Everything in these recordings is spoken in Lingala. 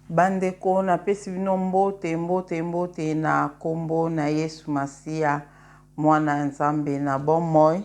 Bandeko na pesi bino mbote na kombo na Yesu Masia mwana Nzambe na bomoi.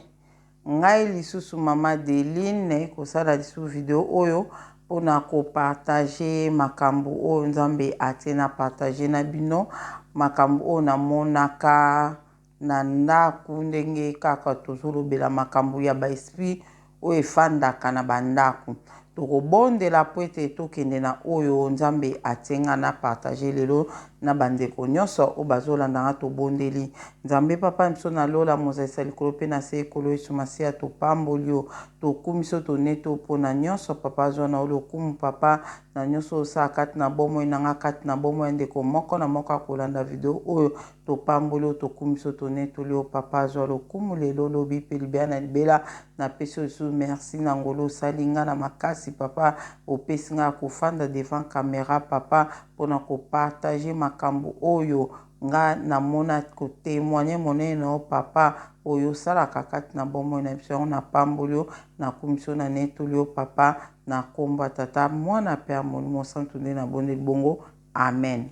Ngai lisusu mama Deline kosala lisusu video oyo pona ko partager makambo oyo Nzambe atena partager na bino makambo oyo na monaka na ndaku ndenge kaka tozolobela makambo ya ba esprit oyo efandaka na bandaku. Tokobondela po ete tokende na oyo Nzambe atenga na partager lelo na bandeko nyonso o bazolanda nga tobondeli Nzambe papa biso na lola mozalisa likolo pe na se ekolo Yesu Masia topamboli yo tokumiso toneto mpona nyonso papa zwa na lokumu papa na nyonso osala kati na bomoi na nga kati na bomoi ya ndeko moko na moko akolanda video oyo topamboli yo tokumiso tonetoli yo papa zwa lokumu lelo lobi pe libea na libela na pesi oyo merci na ngolo osali nga na makasi papa opesi nga kofanda devant caméra papa mpona kopartage makambo oyo nga namona kotémoigne monene na papa oyo osalaka kati na bomoi na biso yango na pamboli yo na kumiso na netoli yo papa na kombo tata mwana pe ya molimo santu nde na bondeli bongo amen.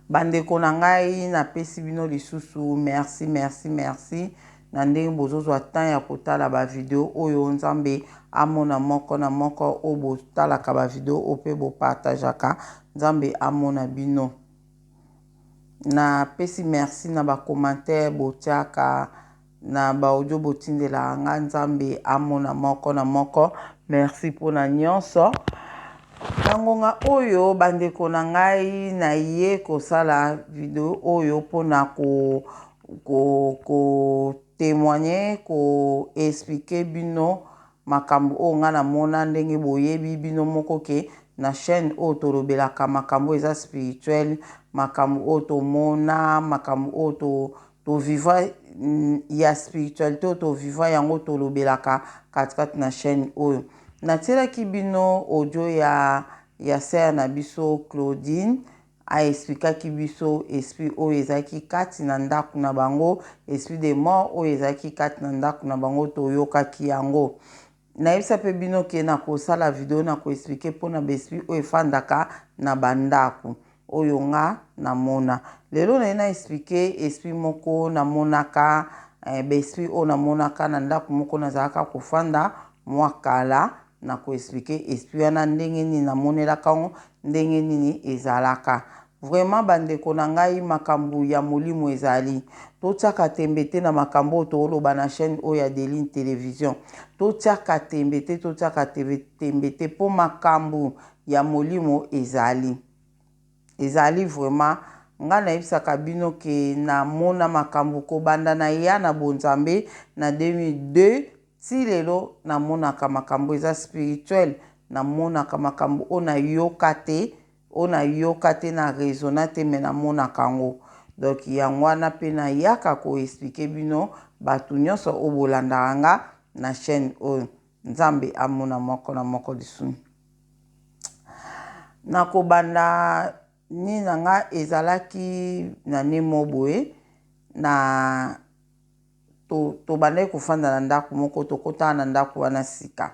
Bandeko na ngai napesi bino lisusu merci na ndenge bozozwa temps ya kotala ba video oyo Nzambe amona moko na moko o botalaka ba video o pe bo partageaka Nzambe amona bino. Na pesi merci na ba commentaire botiaka na ba audio botindela nga Nzambe amona moko na moko merci pona nyonso. Tangonga oyo bandeko na ngai na ye kosala video oyo pona ko témoigner ko expliquer bino makambo oyo nga na mona ndenge boyebi bino moko ke na chaîne oyo tolobelaka makambo eza spirituel makambo oyo tomona makambo oyo to vivra ya spiritualité oyo to vivra yango tolobelaka katikati na chaîne oyo. Natielaki bino audio ya sere na biso Claudine aexplikaki biso esprit oyo ezalaki kati na ndako na bango esprit de mort oyo ezalaki kati na ndako na bango toyokaki yango. Nayebisa pe bino ke na kosala video na koexplike mpona baesprit oyo efandaka na bandako oyo nga namona. Lelo naye na explike esprit moko namonaka baesprit oyo namonaka na ndako moko nazalaka kofanda mwa kala na koexplike esprit wana ndenge nini namonelaka ngo ndenge nini ezalaka. Vraiment bandeko na ngai makambo ya molimo ezali totiaka tembe te na makambo oyo toloba na chaîne oyo ya Deline Télévision totiaka tembe te po makambo ya molimo ezali vraiment nga nayebisaka bino ke namona makambo kobanda na ya na bonzambe na 2002 ti lelo namonaka makambo eza spirituel namonaka makambo oyo nayoka te na raisonna te me namonaka yango. Donc yango wana pe nayaka koexplike bino bato nyonso oyo bolandaka nga na chaîne oyo Nzambe amona moko na moko lisusu. Na kobanda ni na nga ezalaki na nemo boye na tobandaki kofanda na ndako moko tokotana na ndako wana sika.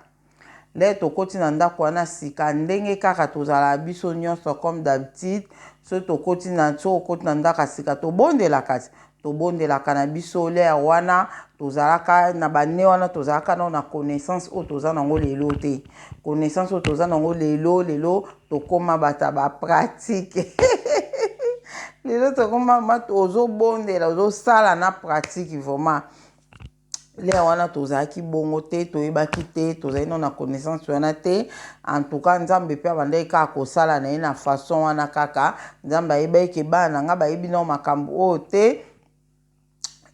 Le tokoti na ndako wana sika ndenge kaka tozala biso nyonso comme d'habitude so tokoti na ndako sika tobondelaka na biso le wana tozalaka na bane wana tozalaka na connaissance oyo toza nango lelo te connaissance oyo toza nango lelo tokoma bata ba pratique lelo tokoma mata ozobondela ozosala na pratique vraiment le wana tozalaki bongo te toyebaki te tozali na connaissance wana te en tout cas Nzambe pe abandaki kaka kosala na ye na façon wana kaka Nzambe ayebaki ke bana na nga bayebi na makambo oyo te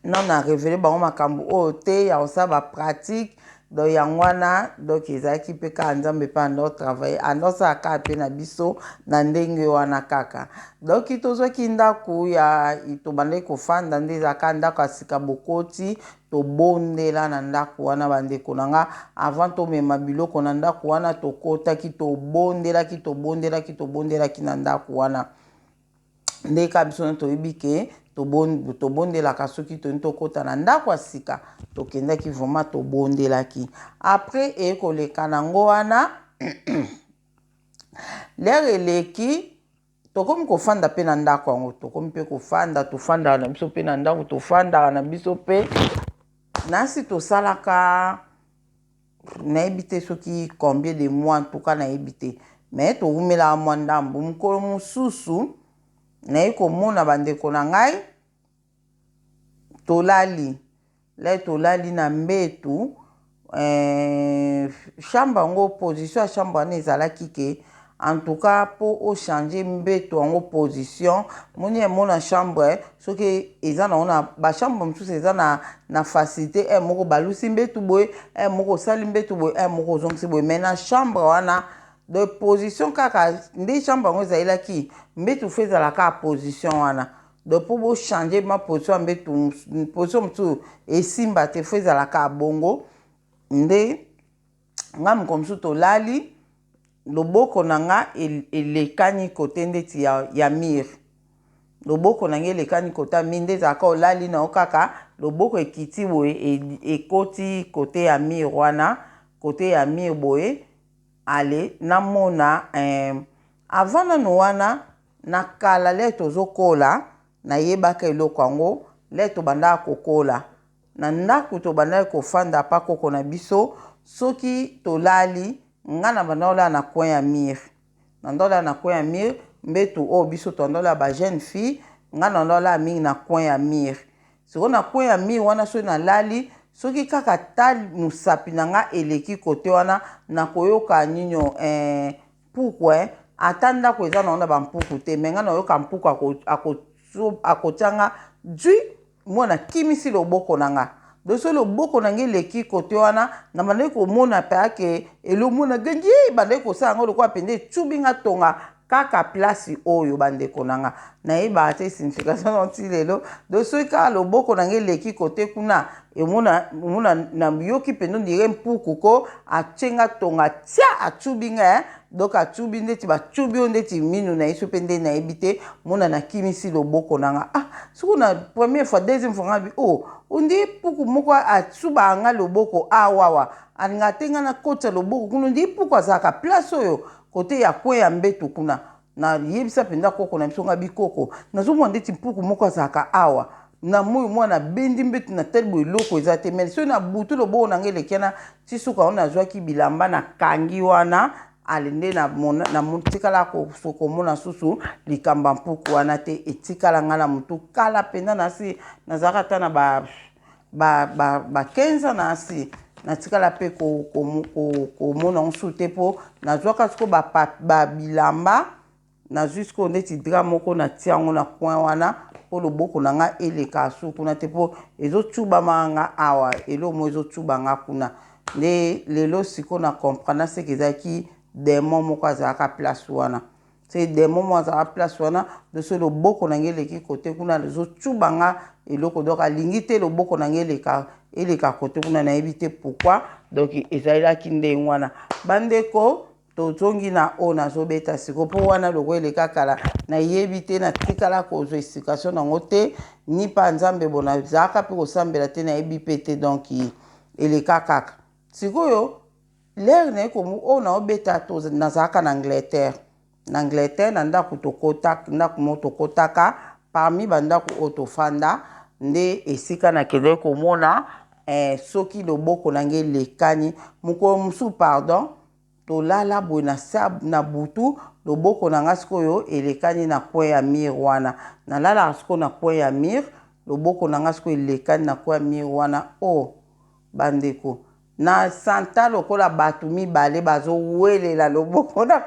na révélé bango makambo oyo te ya kosala ba pratique donc yango wana donc ezalaki mpe kaka Nzambe mpe ando travailler andosala kaka mpe na biso na ndenge wana kaka. Donc tozwaki ndako ya tobandaki kofanda nde ezalaka ndako ya sika bokoti tobondela na ndako wana bandeko na nga avant tomema biloko na ndako wana tokotaki tobondelaki na ndako wana ndeka biso na toyebi ke tobondelaka soki toni tokota na ndako ya sika tokendaki vraiment tobondelaki après ekoleka nango wana l'air eleki tokomi kofanda pe na ndako yango tokomi pe kofanda tofandaka na biso pe na ndako tofandaka na biso pe nasi tosalaka nayebi te soki combien de mois en tout cas nayebi te mais tovumelaka mwa ndambo mokolo mosusu naye komona bandeko na ngai tolali na mbetu chambre yango position ya chambre wana ezalaki ke en tout cas po ochange mbetu yango position moni emona chambre soki eza nango na bachambre mosusu eza na facilité moko balusi mbetu boye moko osali mbetu boye moko ozongisi boye mais na chambre wana de position kaka nde chambre yango ezalelaki mbetu fo ezalaka position wana donc po bochange ma position ya mbetu position mosusu esimba te fo ezalaka bongo nde nga moko mosusu tolali loboko na nga elekani kote ndeti ya mire loboko na nga elekani kote ya mire nde ezalaka olali na yo kaka loboko ekiti boye ekoti kote ya mire wana kote ya mire boye ale namona avant nano wana na kala le tozokola nayebaka eloko yango le tobandaka kokola na ndako tobandaki kofanda pa koko na biso soki tolali nga na bandola na coin ya mire nandola na coin ya mire mbetu o biso tondola ba jeune fille nga nandola mingi na coin ya mire siko na coin ya mire wana so na lali soki kaka tali musapi na nga eleki kote wana na koyoka nyinyo puku ata ndako eza na bampuku te me nga na yoka mpuku akotianga dwi mwana kimisi loboko na nga doso loboko na nge leki kote wana na bandeki komona peake elomona gengi bandeki kosala yango lokola pende etubi nga tonga kaka place oyo bandeko na nga nayebaka te signification nanti lelo doso kaka loboko na nge leki kote kuna emona na yoki pende ondire mpuku ko atyenga tonga tia atubi nga donc atubi ndeti batubi oyo ndeti minu na yesu mpe nde nayebi te mona nakimisi loboko na nga soki na première fois deuxième fois ngabi ondi puku moko atuba nga loboko awawa alinga te nga na koti ya loboko kuna ndi puku azalaka place oyo kote ya kwe ya mbetu kuna na yebisa mpenza koko na biso nga bikoko nazomona ndeti mpuku moko azalaka awa na moyo mwana bendi mbetu na tali boye eloko eza te mais soki na butu loboko na nga elekiana ti suka wana nazwaki bilamba na kangi wana alende na tikala komona susu likamba mpuku wana te etikala nga na mutu kala mpenza nasi nazalaka ata na ba 15 na asi natikala mpe komona nsu te mpo nazwaka siko babilamba nazwi siko ndeti dra moko natia yango na coin wana mpo loboko na nga eleka su kuna te mpo ezotubama nga awa elomo ezotuba nga kuna nde lelo siko na comprendre seke ezalaki démon moko azalaka place wana se démon moko azalaka place wana doso loboko na nge eleki kote kuna ezotuba nga eloko donc alingi te loboko na nge eleka kote kuna nayebi te pourquoi donc ezalelaki ndenge wana bandeko tozongi na oyo nazobeta siko mpo wana loko eleka kala nayebi te natikala kozwa explication nango te ni mpa nzambe bona ezalaka mpe kosambela te nayebi mpe te donc eleka kaka sikoyo lere naye komu oyo naobeta nazalaka na Angleterre na ndako moko tokotaka parmi bandako oyo tofanda nde esika nakende komona soki loboko na nge elekani mokolo mosusu pardon tolala boye na butu loboko na nga sikoyo elekani na coin ya mire wana nalalaka sikoyo na coin ya mire loboko na nga sikoyo elekani na coin ya mire wana bandeko na santa lokola bato mibale bazowelela loboko na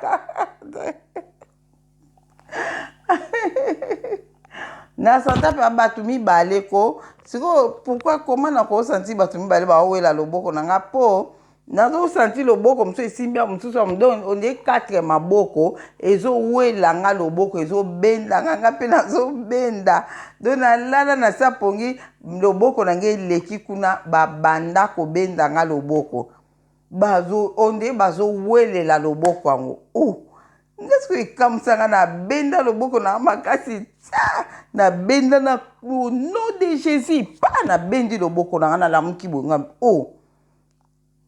na santa mpe bato mibale ko sikoyo pourquoi koma na kosanti bato mibale baowela loboko na nga mpo nazosanti loboko mosusu esimbi ya mosusu ya donc ondie 4 maboko ezowela nga loboko ezobenda nga mpe nazobenda donc nalala na sa pongi loboko na nge eleki kuna babanda kobenda nga loboko ondie bazowelela loboko yango ngesko ekamwisanga na benda loboko na makasi na benda na nom de Jésus pa na bendi loboko na nga nalamuki boye nga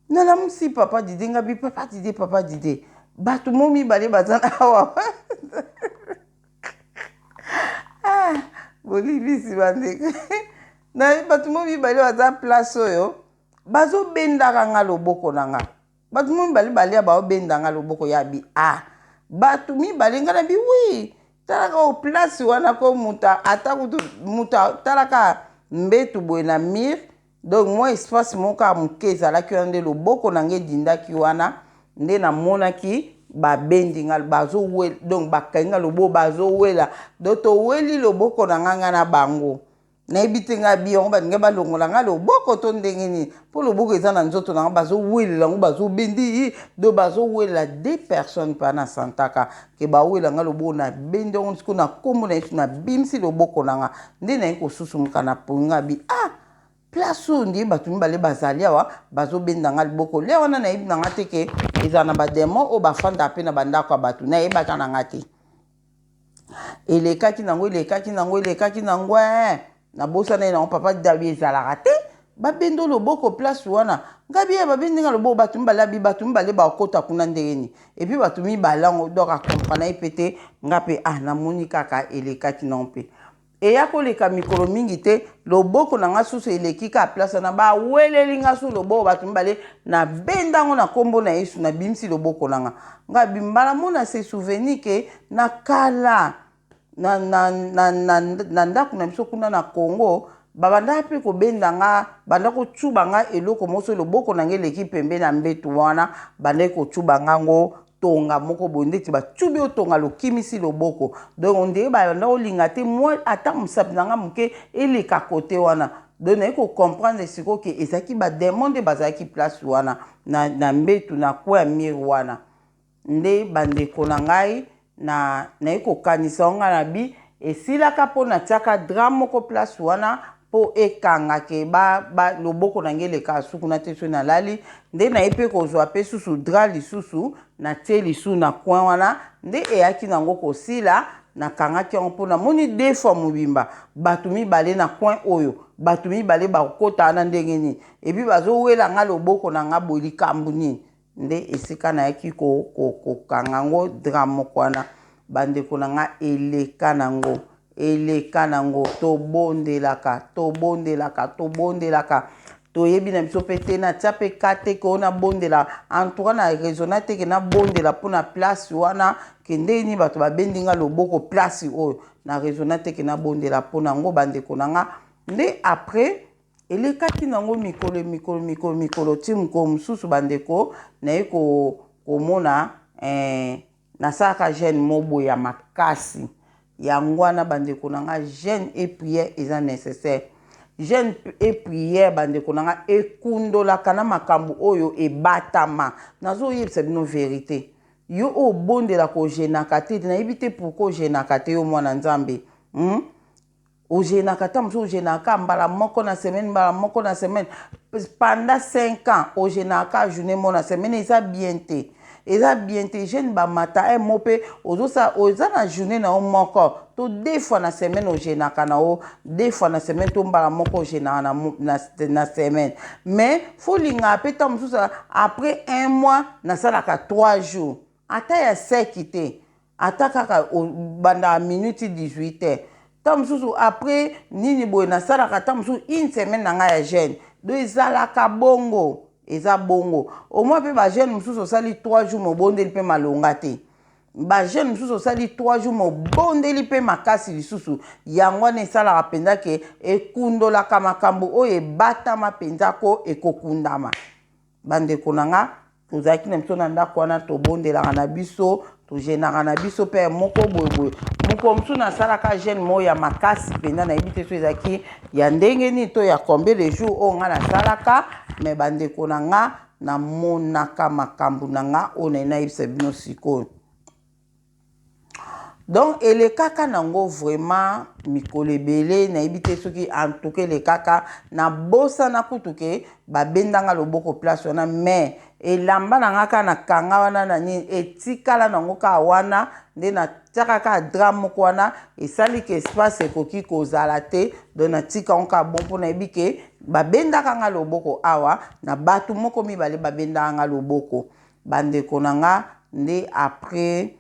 nalamusi papa Dide nga bi papa Dide bato mo mibale baza na awa bolibisi bandeko na bato mo mibale baza place oyo bazobendaka nga loboko na nga bato mo mibale balia baobenda nga loboko ya bi bato mibale nga na bi wi talaka o place wana ko muta ata kutu muta talaka mbetu boye na mire donc moi espace moko ya moke ezalaki wana nde loboko na nga edindaki wana nde namonaki babendi nga bazowela donc bakangi nga loboko bazowela donc toweli loboko na nga na bango nayebi te nga biyango baninga balongola nga loboko to ndenge nini mpo loboko eza na nzoto na nga bazowelela yango bazobendi do bazowelela 2 personnes mpa na santaka ke bawela nga loboko na bendi yango siko na kombo na yesu na bimisi loboko na nga nde naye kosusumuka na pongi nga bi place oyo ndi bato mibale bazali awa bazobenda nga liboko le wana nayebi na nga te ke eza na bademo oyo bafanda mpe na bandako ya bato nayebaka na nga te elekaki nango nabosana ye nango papa dabi ezalaka te babendo loboko place wana ngabi ye babendi nga loboko bato mibale bakota kuna ndenge nini epuis bato mibale yango donc akomprana ye mpe te nga mpe namoni kaka elekaki nango mpe eya koleka mikolo mingi te loboko na nga susu eleki ka place wana baweleli nga su loboko bato mibale na bendango na kombo na yesu na bimisi loboko na nga nga bimbala mona se souvenir ke na kala na ndako na biso kuna na Congo babanda mpe kobenda nga banda kocuba nga eloko moso loboko na nga eleki pembe na mbetu wana banda kocuba nga ngo tonga moko boye ndeti bacubi otonga lokimisi loboko donc ndenge banda olinga te moi ata mosapi na nga moke eleka kote wana donc naye kocomprendre siko ke ezalaki bademo nde bazalaki place wana na mbetu na kwe ya mire wana nde bandeko na ngai naye kokanisa nga na bi esilaka mpo natiaka drame moko place wana mpo ekanga ke loboko na nge eleka sukuna te so nalali nde naye mpe kozwa mpe susu dra lisusu natie lisu na coin wana nde eyaki nango kosila nakangaki yango mpo namoni 2 fois mobimba bato mibale na coin oyo bato mibale bakota wana ndenge nini epuis bazowela nga loboko na nga boye likambo nini nde esika nayaki kokanga yango drame moko wana bandeko na nga eleka nango tobondelaka toyebi na biso mpe te natia mpe kate ke oyo nabondela entoura na raisonna te ke nabondela mpona place wana ke ndenge nini bato babendi nga loboko place oyo na raisonna te ke nabondela mpona yango bandeko na nga nde après elekaki nango mikolo ti mokolo mosusu bandeko naye komona nasalaka jeune moboye ya makasi yango wana bandeko na nga jeune et prière eza nécessaire jeune et prière bandeko na nga ekundolaka na makambo oyo ebatama nazoyebisa bino vérité yo obondela kojenaka te nayebi te pourquoi ojenaka te yo mwana nzambe ojenaka ta mosusu ojenaka mbala moko na semaine pendant 5 ans ojenaka journée mo na semaine eza bien te jeune bamata mo mpe oza na journée na yo moko to 2 fois na semaine ojenaka na yo 2 fois na semaine to mbala moko ojenaka na semaine mais folinga mpe ta mosusu après 1 mois nasalaka 3 jours ata ya seki te ata kaka banda minute 18 heures ta mosusu après nini boye nasalaka ta mosusu 1 semaine na ngai ya jeune do ezalaka bongo eza bongo au moins mpe bajeune mosusu osali 3 jours mobondeli mpe malonga te bajeune mosusu osali 3 jours mobondeli mpe makasi lisusu yango wana esalaka mpenza ke ekundolaka makambo oyo ebatama mpenza ko ekokundama bandeko na nga tozalaki na biso na ndako wana tobondelaka na biso tojenaka na biso mpe moko boyeboye moko mosusu nasalaka jeune moyo ya makasi mpenza nayebi te so ezalaki ya ndenge nini to ya combien de jours oyo nga nasalaka me bandeko na nga namonaka makambo na nga oyo nayebisa bino sikoyo donc elekaka nango vraiment mikolo ebele nayebi te soki antuka elekaka nabosana kutu ke babendanga loboko place wana mais elamba na nga kaka nakanga wana na nini etikala nango kaka wana nde natiaka kaka drame moko wana esali ke espace ekoki kozala te donc natika ngo kaka bon mpo nayebi ke babendaka nga loboko awa na bato moko mibale babendaka nga loboko bandeko na nga nde après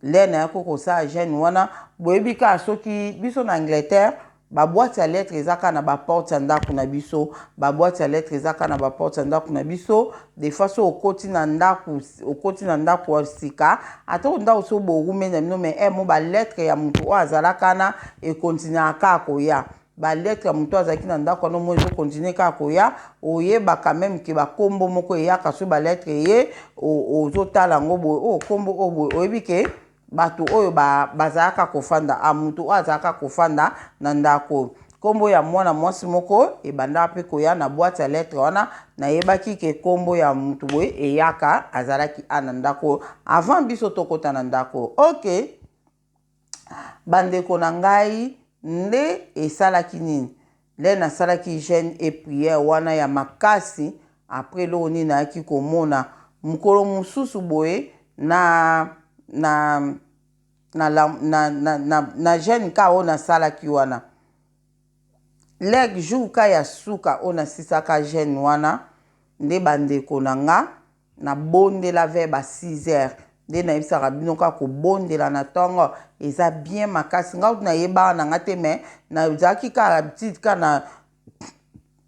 lena ya kokosa jeune wana boyebi ka soki biso na Angleterre ba boîte à lettres ezaka na ba porte ndako na biso ba boîte à lettres ezaka na ba porte ndako na biso des fois so okoti na ndako sika ata ndako so borume na mino mais mo ba lettre ya mutu o azalaka na e continuer ka koya ba lettre ya mutu azaki na ndako no mo zo continuer ka koya oyeba quand même ke ba kombo moko eyaka so ba lettre ye ozotala ngo boye kombo boye oyebi ke bato oyo bazalaka kofanda mutu oyo azalaka kofanda na ndako kombo ya mwana mwasi moko ebanda mpe koya na boîte ya lettre wana nayebaki ke kombo ya mutu boye eyaka azalaki na ndako avant biso tokota na ndako ok bandeko na ngai nde esalaki nini le nasalaki jeûne et prière wana ya makasi après loko nini nayaki komona mokolo mosusu boye na jeune ka oyo nasalaki wana lek jour ka ya suka oyo nasisaka jeune wana nde bandeko na nga nabondela vers ba 6 heures nde nayebisaka bino kaka kobondela na ntongo eza bien makasi nga uti nayebaka na nga te me nazalaki kaka habitude ka na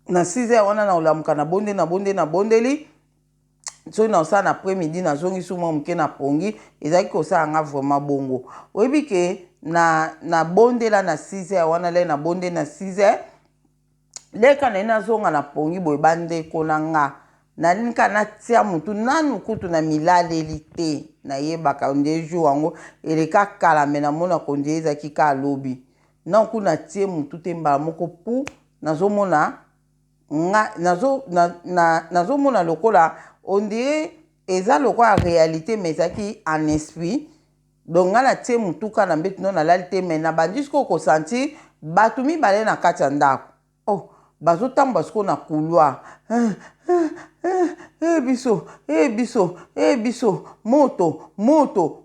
6 heures wana na olamuka nabondeli soki naosala na après midi nazongisi mwa moke na pongi ezalaki kosala nga vraiment bongo oyebi ke nabondela na 6 heures wana le nabonde na 6 heures leka naye nazonga na pongi boye bandeko na nga nalinga natia mutu nanu kutu na milaleli te nayebaka nde jour yango eleka kala me namona konde ezalaki ka lobi nanku natie mutu te mbala moko pu nazomona lokola on dirait eza lokola réalité mais ezalaki en esprit donc nga natie mutuka na mbetu no nalali te me na bandi siko kosentir bato mibale na kati ya ndako bazotambola siko na couloir biso moto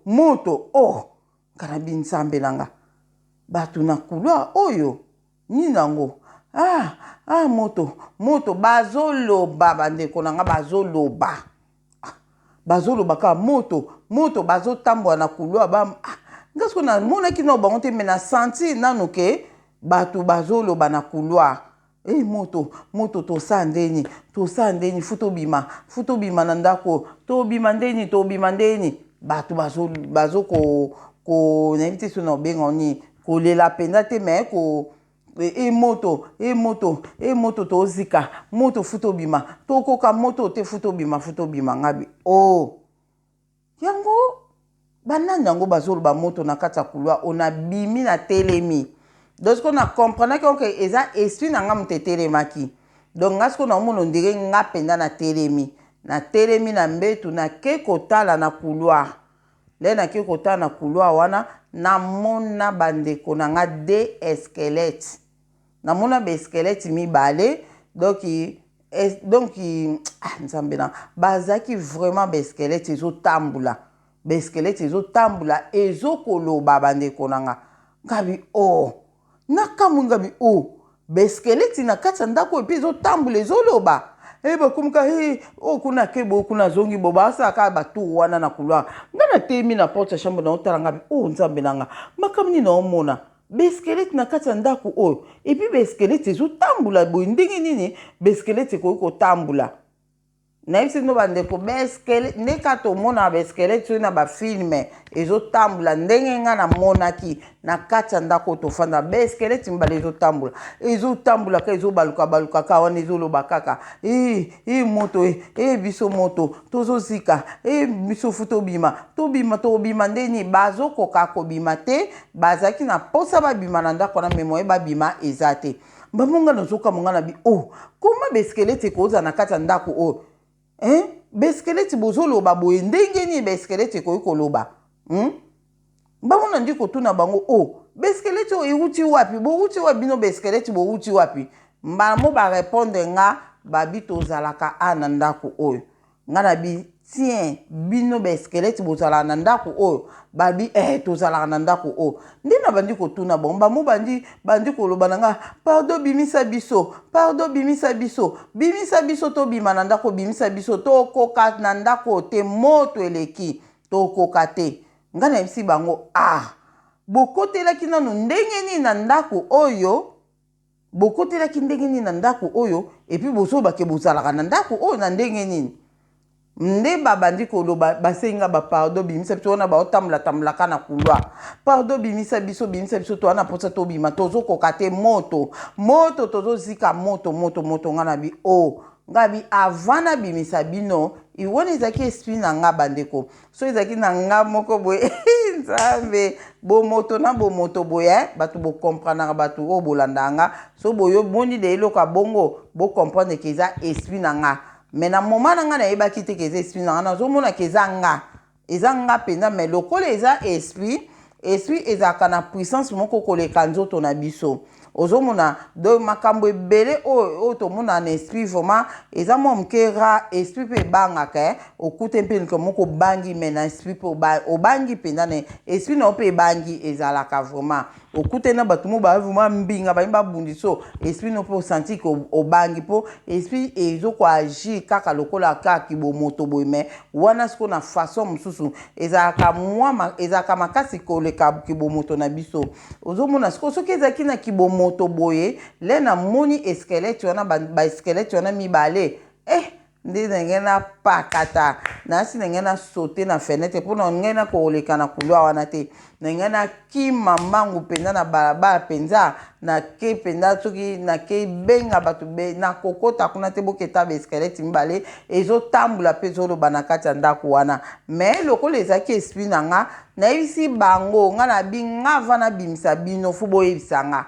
kana binsambe nanga bato na couloir oyo nini nango moto bazoloba bandeko nanga bazoloba ka moto bazotambola na couloir ngasko na monaki na bango te me na sentir nanu ke bato bazoloba na couloir moto tosala ndeni futobima na ndako tobima ndeni bato nayebi te so na obenga nini kolela mpenza te me moto tozika moto futobima tokoka moto te futobima ngabi yango banani yango bazoloba moto na kati ya couloir onabimi na telemi donc on a comprenait que eza esprit na nga moto telemaki donc nga siko naomona ondire nga penda na telemi na mbetu nake kotala na couloir le nake kotala na couloir wana namona bandeko na nga de esquelette namona ba esquelette mibale donc nzambe na bazaki vraiment ba esquelette ezotambula ezokoloba bandeko na nga ngabi nakamwi ngabi beskeleti na kati ya ndako epe ezotambula ezoloba bakomika kuna kebo kuna zongi bo basalaka batour wana na couloir nga natemi na porte ya chambre naotala ngabi nzambe na nga makamwi nini naomona beskeleti na kati ya ndako oyo epi beskeleti ezotambula boye ndenge nini beskeleti ekoki kotambula nayebisi no bandeko ndeka tomona beskeleti soki na bafilme ezotambula ndenge nga namonaki na kati ya ndako tofanda beskeleti mbala ezotambulaka ezobalukaka wana ezoloba kaka moto biso moto tozozika biso fu tobima ndeni bazokoka kobima te bazalaki na posa babima na ndako wana memoye babima eza te bamonga nazokamwa na koma beskeleti ekoza na kati ya ndako oyo beskeleti bozoloba boye ndenge nini beskeleti ekoki koloba bamona ndi kotuna bango beskeleti oyo euti wapi bouti wapi bino beskeleti bouti wapi mbala mo barepondre nga babi tozalaka na ndako oyo nga nabi tiens bino be squelette bozala na ndako oyo babi tozala na ndako oyo nde na bandi kotuna bon ba mo bandi koloba nanga pardon bimisa biso to bima na ndako bimisa biso to koka na ndako te moto eleki to koka te ngana yebisi bango bokotelaki nanu ndenge nini na ndako oyo bokotelaki ndenge nini na ndako oyo epi bozobake bozalaka na ndako oyo na ndenge nini nde babandi koloba basenga pardon bimisa biso wana baotambulatambulaka na couloir pardon bimisa biso to wana posa tobima tozokoka te moto tozozika moto nga na bi ngabi avant na bimisa bino iwona ezaki esprit na nga bandeko so ezaki na nga moko boye nzambe bomoto na bomoto boye bato bokomprenaka bato oyo bolanda nga so boyo boni de eloko bongo bokomprendre ke eza esprit na nga mais na moment na nga nayebaki te ke eza esprit na nga nazomona ke eza nga mpenza mais lokola eza esprit ezalaka na puissance moko koleka nzoto na biso ozomona do makambo ebele oyo tomona na esprit vraiment eza mwa mokera esprit mpe ebangaka okute mpe liko moko obangi me na esprit mpe obangi mpenza na esprit na yo mpe ebangi ezalaka vraiment okute na bato mo baa vraiment mbinga bayi babundiso esprit no mpe osanti ke obangi mpo esprit ezokoagir kaka lokola kaka bomoto boye me wana siko na façon mosusu ezalaka makasi koleka kibomoto na biso ozomona siko soki ezalaki na kibomoto boye le na moni eskelete wana baeskelete wana mibale nde ndenge na pakata nasi ndenge na saute na fenêtre mpona ndenge na koleka na couloir wana te ndenge na kima mbangu mpenza na balabala mpenza nake mpenza soki nake benga bato na kokota kuna te boketa baeskelete mibale ezotambola mpe ezoloba na kati ya ndako wana me lokola ezalaki esprit na nga nayebisi bango nga na nga ava nabimisa bino fo boyebisa nga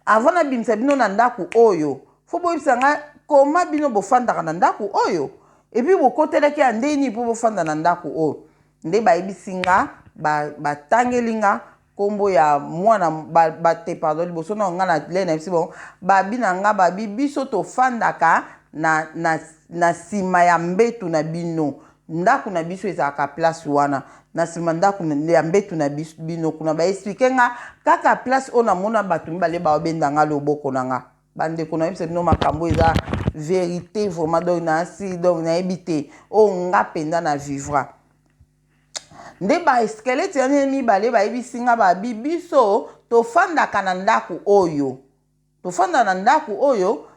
avant nabimisa bino na ndako oyo fo boyebisa nga koma bino bofandaka na ndako oyo epi bokotelaki ya ndeni mpo bofanda na ndako oyo nde bayebisi nga batangeli nga kombo ya mwana bate pardon liboso na nga na le na bisi bon babi na nga babi biso tofandaka na nsima ya mbetu na bino ndako na biso ezalaka place wana na nsima ndako ya mbetu na bino kuna baexplike nga kaka place oyo namona bato mibale baobenda nga loboko na nga bandeko na yebisa bino makambo eza vérité vraiment donc nasi donc nayebi te oyo nga mpenza na vivra nde baeskelete yani mibale bayebisi nga babi biso tofandaka na ndako oyo tofanda na ndako oyo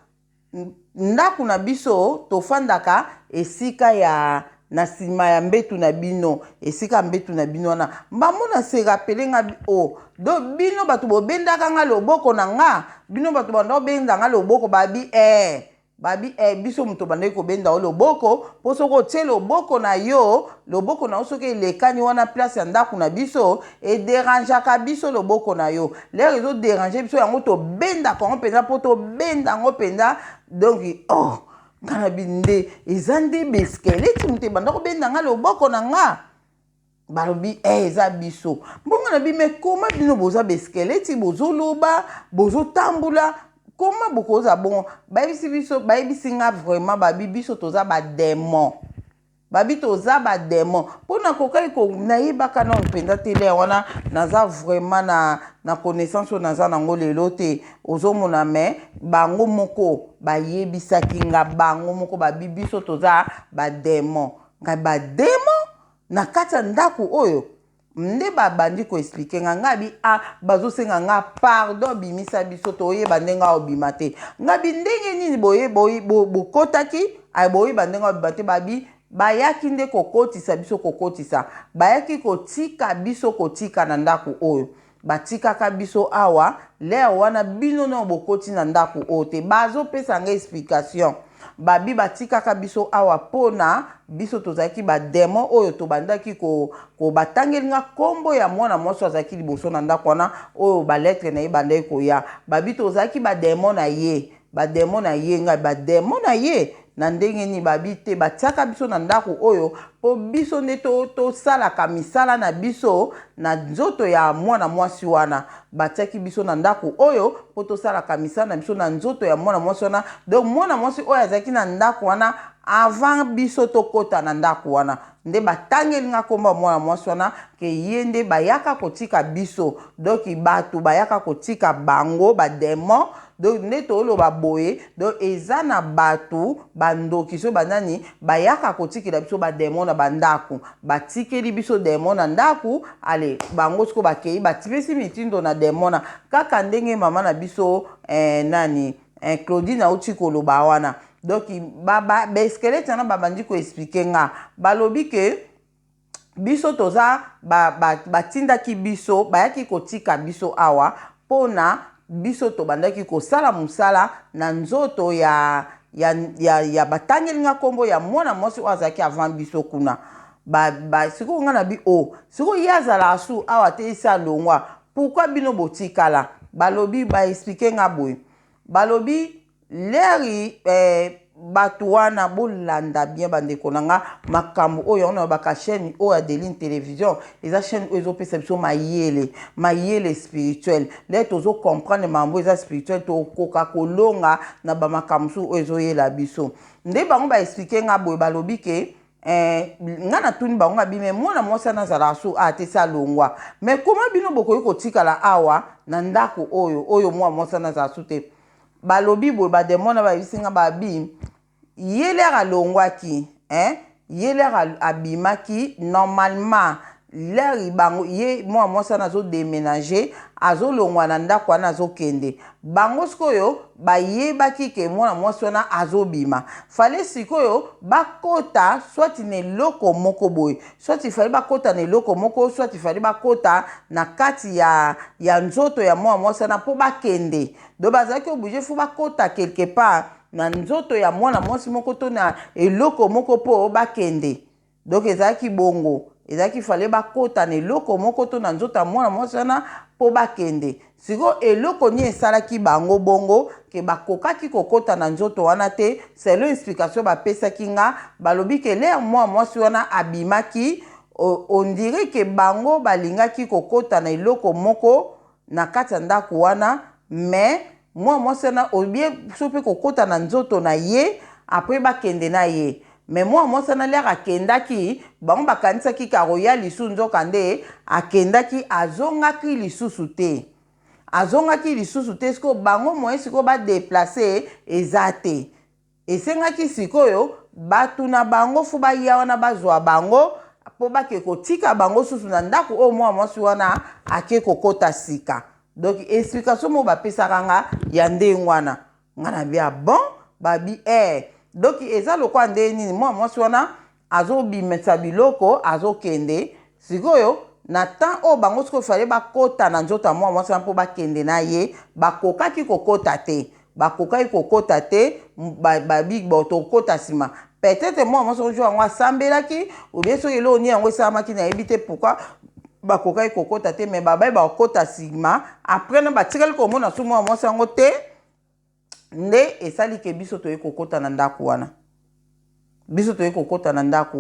ndako na biso tofandaka esika ya na nsima ya mbetu na bino esika mbetu na bino wana mbamona se rapele nga do bino bato bobendaka nga loboko na nga bino bato banda obenda nga loboko babi biso moto bandaki kobenda o loboko mpo soki otie loboko na yo soki elekani wana place ya ndako na biso ederangeaka biso loboko na yo lere ezoderange biso yango tobendaka yango mpenza mpo tobenda yango mpenza donc ngana binde eza nde beskeleti moto ebanda kobenda nga loboko na nga balobi eza biso mbongo na bime koma bino boza beskeleti bozoloba bozotambula koma bokoza bongo bayebisi nga vraiment babi biso toza bademon babi toza bademon mpona kokali nayebaka nano mpenza te le wana naza vraiment na connaissance oyo naza nango lelo te ozomona me bango moko bayebisaki nga bango moko babi biso toza bademon ngai bademon na kati ya ndako oyo nde babandi koexplike nga ngabi bazosenga nga pardon bimisa biso toyeba ndenge obima te ngabi ndenge nini bokotaki boyeba ndenge obima te babi bayaki nde kokotisa biso kokotisa bayaki kotika biso kotika na ndako oyo batikaka biso awa leo wana bino na bokoti na ndako oyo te bazopesa nga explication babi batikaka biso awa pona biso tozalaki bademon oyo tobandaki batangeli nga kombo ya mwana mwasi azalaki liboso na ndako wana oyo baletre na ye bandaki koya babi tozalaki bademon na ye ngai bademon na ye na ndenge ni babi te batiaka biso na ndako oyo po biso nde tosalaka misala na biso na nzoto ya mwana mwasi wana batiaki biso na ndako oyo po tosalaka misala na biso na nzoto ya mwana mwasi wana donc mwana mwasi oyo azalaki na ndako wana avant biso tokota na ndako wana nde batangeli nga komba mwana mwasi wana ke ye nde bayaka kotika biso donc bato bayaka kotika bango bademon donc nde toloba boye donc eza na bato bandoki so banani bayaka kotikela biso bademon na bandako batikeli biso demon na ndako ale bango siko bakei batipesi mitindo na demon kaka ndenge mama na biso nani Claudine auti koloba wana donc ba eskelete wana babandi ko expliquer nga balobi ke biso toza batindaki biso bayaki kotika biso awa pona biso tobandaki kosala musala na nzoto ya batangeli nga kombo ya mwana mwasi oyo azalaki avant biso kuna sikoyo nga na bi sikoyo ye azala asu awa te esi alongwa pourkui bino botikala balobi baexplike nga boye balobi leri bato wana bolanda bien bandeko na nga makambo oyo ona baka chaîne oyo Adeline télévision eza chaîne oyo ezopesa biso mayele spirituel le tozo comprendre mambo eza spirituel tokoka kolonga na bamakambo so oyo ezoyela biso nde bango baexplike nga boye balobi ke nga na tuni bango nga bime mwana mwasi nazala so atesi alongwa mais koma bino bokoki kotikala awa na ndako oyo mwana mwasi nazala so te balobi boye bademona bayebisinga babi yelera alongwaki yelera abimaki normalement leri bango ye mwa mwasi nazo déménager azolongwa na ndako wana azokende bango sikoyo bayebaki ke mwana mwasi wana azobima fale sikoyo bakota soit na eloko moko boye soit ifali bakota na eloko moko soit ifali bakota na kati ya nzoto ya mwana mwasi wana mpo bakende do bazalaki oblige fu bakota quelque part na nzoto ya mwana mwasi moko to na eloko moko mpo bakende donc ezalaki bongo ezalaki fale bakota na eloko moko to na nzoto ya mwana mwasi wana mpo bakende siko eloko ni esalaki bango bongo ke bakokaki kokota na nzoto wana te selon explication bapesaki nga balobi ke ler mwana mwasi wana abimaki on dirait ke bango balingaki kokota na eloko moko na kati ya ndako wana mais mwana mwasi wana obie so mpe kokota na nzoto na ye apres bakende na ye mais mwana mwasi wana ler akendaki bango bakanisaki karoya lisusu nzoka nde akendaki azongaki lisusu te sikoyo bango moye sikoyo badeplace eza te esengaki sikoyo batuna bango fu baya wana bazwa bango mpo bake kotika bango susu na ndako oyo mwana mwasi wana ake kokota sika donc explication mo bapesaka nga ya ndenge wana nga na bia bon babi donc eza lokwa nde nini mwana mwasi wana azobimisa biloko azokende sikoyo na temps oyo bango sikoyo fale bakota na nzoto ya mwana mwasi wana mpo bakende na ye bakokaki kokota te babi tokota nsima peut-être mwana mwasi oyo yango asambelaki obie soki eloko ni yango esalamaki nayebi te pourkui bakokaki kokota te mais babai bakota nsima après na batikali komona so mwana mwasi yango te nde esali ke biso toye kokota na ndako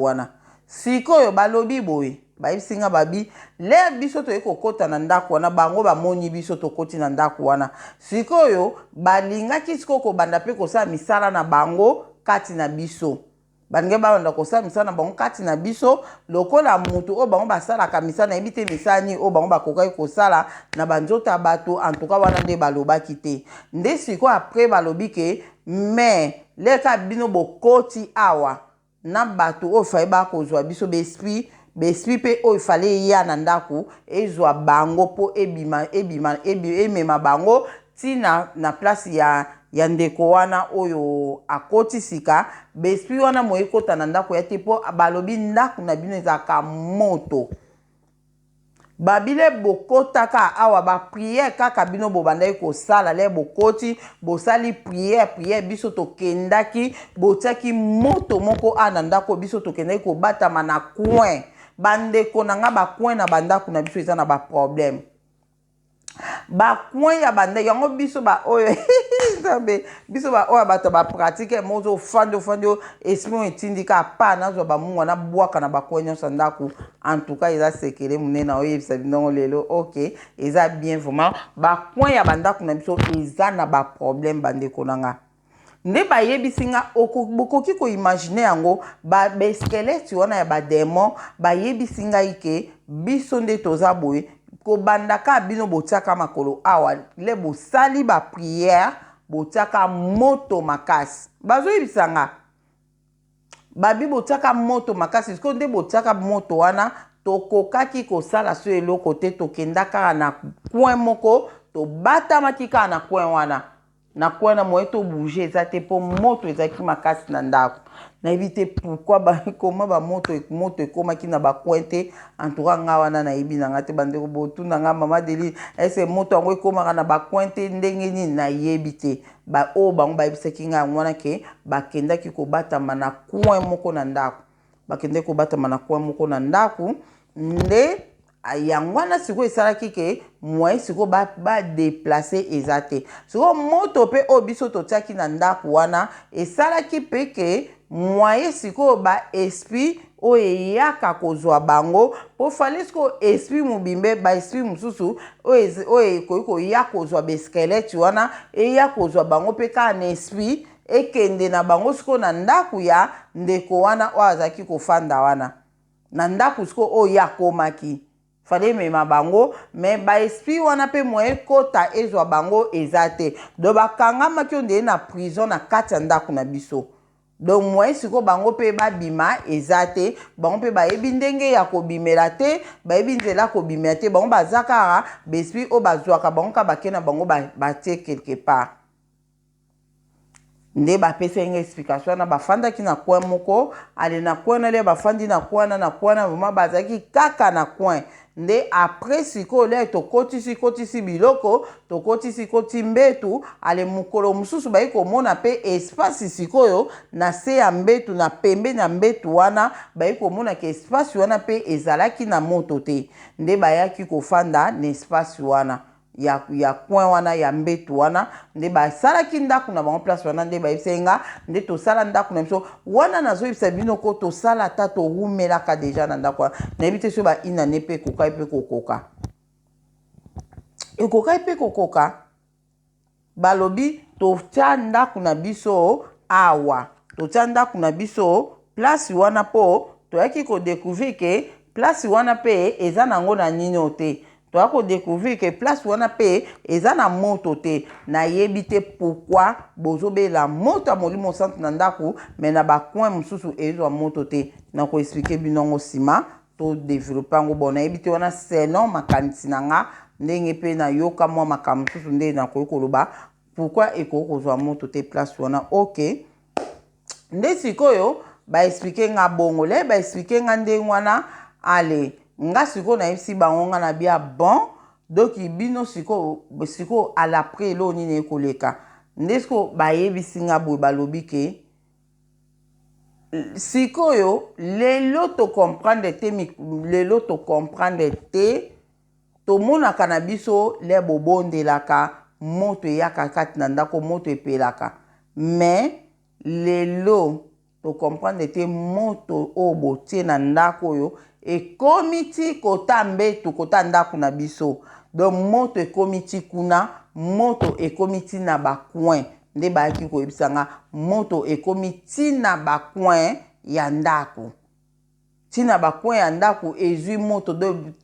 wana sikoyo balobi boye bayebisinga babi le biso toye kokota na ndako wana bango bamoni biso tokoti na ndako wana sikoyo balingaki sikoyo kobanda mpe kosala misala na bango kati na biso bange babanda kosala misala na bango kati na biso lokola mutu oyo bango basalaka misala nayebi te misala nini oyo bango bakokaki kosala na banzoto ya bato antuka wana nde balobaki te nde sikoyo apres balobi ke mais leka bino bokoti awa na bato oyo fali bakozwa biso baesprit mpe oyo fale eya na ndako ezwa bango mpo emema bango tina na place ya ndeko wana oyo akoti sika baesprit wana moye kota na ndako ya te mpo balobi ndako na bino ezalaka moto babile bokotaka awa bapriere kaka bino bobandaki kosala le bokoti bosali priere biso tokendaki botiaki moto moko na ndako biso tokendaki kobatama na coin bandeko na nga bacoin na bandako na biso eza na baproblème bacoin ya bandeko yango biso baoyo biso baoyo bato bapratike mozo ofandi esprit oyo etindika apa nazwa bamungu na bwaka na bacoin nyonso ndako en tout cas eza sekele monene oyebisa binongo lelo ok eza bien vraiment bacoin ya bandako na biso eza na baproblème bandeko na nga nde bayebisi nga bokoki koimagine yango baskeleti wana ya bademon bayebisi ngai ke biso nde toza boye kobandaka bino botiaka makolo awa le bosali bapriere botiaka moto makasi bazoyebisa nga babi botiaka moto makasi siko nde botiaka moto wana tokokaki kosala so eloko te tokenda kaka na coin moko tobatamaki kaka na coin wana na coin na moye tobouge eza te mpo moto ezalaki makasi na ndako nayebi te pourkui koma moto ekomaki na bacoin te entoura nga wana nayebi na nga te bandeko botuna nga mama Deli ese moto yango ekomaka na bacoin te ndenge nini nayebi te oyo bango bayebisaki nga yango wana ke bakendaki kobatama na coin moko na ndako bakendaki kobatama na coin moko na ndako nde yango wana sikoyo esalaki ke moye sikoyo badeplace eza te sikoyo moto mpe oyo biso totiaki na ndako wana esalaki mpe ke moye sikoyo baesprit oyo eyaka kozwa bango mpo fale sikoyo esprit mobimbe baesprit mosusu oyo ekoki koya kozwa baskeleti wana eya kozwa bango mpe kaka na esprit ekende na bango sikoyo na ndako ya ndeko wana oyo azalaki kofanda wana na ndako sikoyo oyo akomaki fale mema bango me baesprit wana mpe moye kota ezwa bango eza te do bakangamaki onde na prison na kati ya ndako na biso donc moye sikoyo bango mpe babima eza te bango mpe bayebi ndenge ya kobimela te bayebi nzela kobimela te bango baza kaka baesprit oyo bazwaka bango kaka bake na bango batie quelque part nde bapesa nga explication wana bafandaki na coin moko ale na coin na le bafandi na coin na vraiment bazalaki kaka na coin nde après sikoyo le tokotisi biloko tokoti mbetu ale mokolo mosusu bayi komona mpe espace sikoyo na se ya mbetu na pembeni ya mbetu wana bayi komona ke espace wana mpe ezalaki na moto te nde bayaki kofanda na espace wana ya coin wana ya mbetu wana nde basalaki ndako na bango place wana nde bayebisa nga nde tosala ndako na biso wana nazoyebisa bino ko tosala ata torumelaka deja na ndako wana nayebi te so bainane mpe ekokai mpe kokoka balobi totia ndako na biso awa totia ndako na biso place wana mpo toyaki kodécouvrir ke place wana mpe eza nango na nini te toa kodécouvrir ke place wana mpe eza na moto te nayebi te pourkui bozobela moto ya molimo centre na ndako me na bacoin mosusu ezwa moto te na koexplike bino ngo nsima to développe yango bon nayebi te wana selon makanisi na nga ndenge mpe nayoka mwa makambo mosusu nde nakoki koloba pourkui ekoki kozwa moto te place wana ok nde sikoyo baexplike nga bongo le baexplike nga ndenge wana ale nga sikoyo nayebisi bango nga na bia bon donc bino sikoyo alapres elo nini ekoleka nde sikoyo bayebisi nga boye balobi ke sikoyo lelo tocomprendre te tomonaka na biso le bobondelaka moto eyaka kati na ndako moto epelaka mais lelo tocomprendre te moto oyo botie na ndako oyo ekomi ti kota mbetu kota ndako na biso donc moto ekomi ti kuna moto ekomi ti na bacoin nde bayaki koyebisa nga moto ekomi ti na bacoin ya ndako tina bacoin ya ndako ezwi moto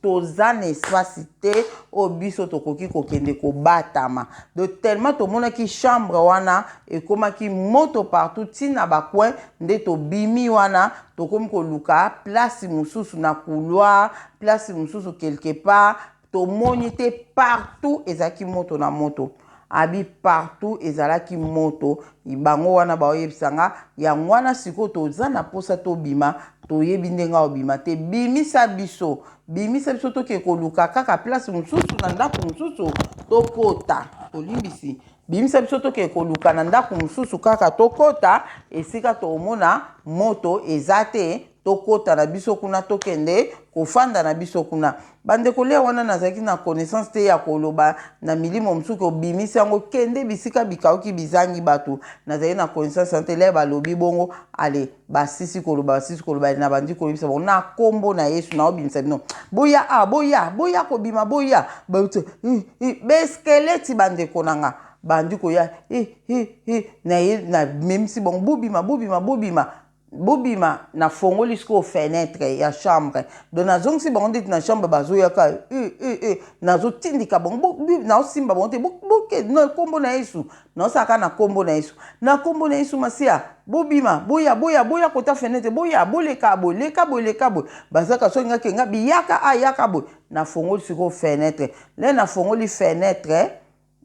toza na espace te oyo biso tokoki kokende kobatama donc tellement tomonaki chambre wana ekomaki moto partout tina bacoin nde tobimi wana tokomi koluka place mosusu na couloir place mosusu quelque part tomoni te partout ezalaki moto na moto abi partout ezalaki moto bango wana baoyebisa nga yango wana sikoyo toza na posa tobima toyebi ndenge obima te bimisa biso toke koluka kaka place mosusu na ndako mosusu tokota tolimbisi bimisa biso toke koluka na ndako mosusu kaka tokota esika tomona moto eza te tokota na biso kuna tokende kofanda na biso kuna bandeko lia wana nazalaki na connaissance te ya koloba na milimo mosusu obimisi yango kende bisika bikauki bizangi bato nazalaki na connaissance te lia balobi bongo ale basisi koloba na bandi kolobisa bongo na kombo na Yesu na obimisa bino boya kobima boya beskeleti bandeko nanga bandi koya na même si bon bobima na fongoli siko fenêtre ya chambre donc nazongi si bango ndeti na chambre bazoyaka nazotindika bango naosimba bango te boke na kombo na Yesu naosaka na kombo na Yesu masia bobima boya kota fenêtre boya boleka bo bazaka so ngaki ngabi yaka bo na fongoli siko fenêtre le na fongoli fenêtre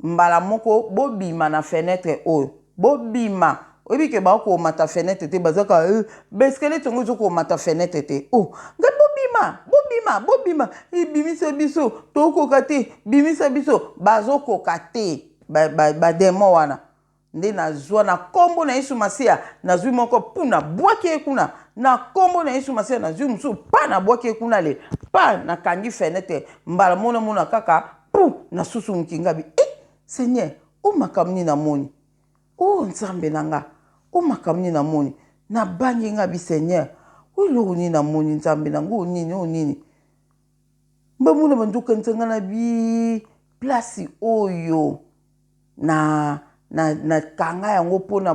mbala moko bobima na fenêtre oyo bobima oyebi ke bako mata fenêtre te bazaka beskele tongo zoko mata fenêtre te nga bobima bimisa biso tokoka te bimisa biso bazokoka te ba demo wana nde nazwa na kombo na Yesu Masia nazwi moko puna bwaki kuna na kombo na Yesu Masia nazwi musu pa na bwaki kuna le pa na kangi fenêtre mbala mona kaka pu na susu mkingabi Seigneur o makamni na moni o nzambe nanga o makamni na moni na bangi ngabi Seigneur o loni na moni nzambe nanga o nini mbamuna banduka nzanga na bi place oyo na kanga yango pona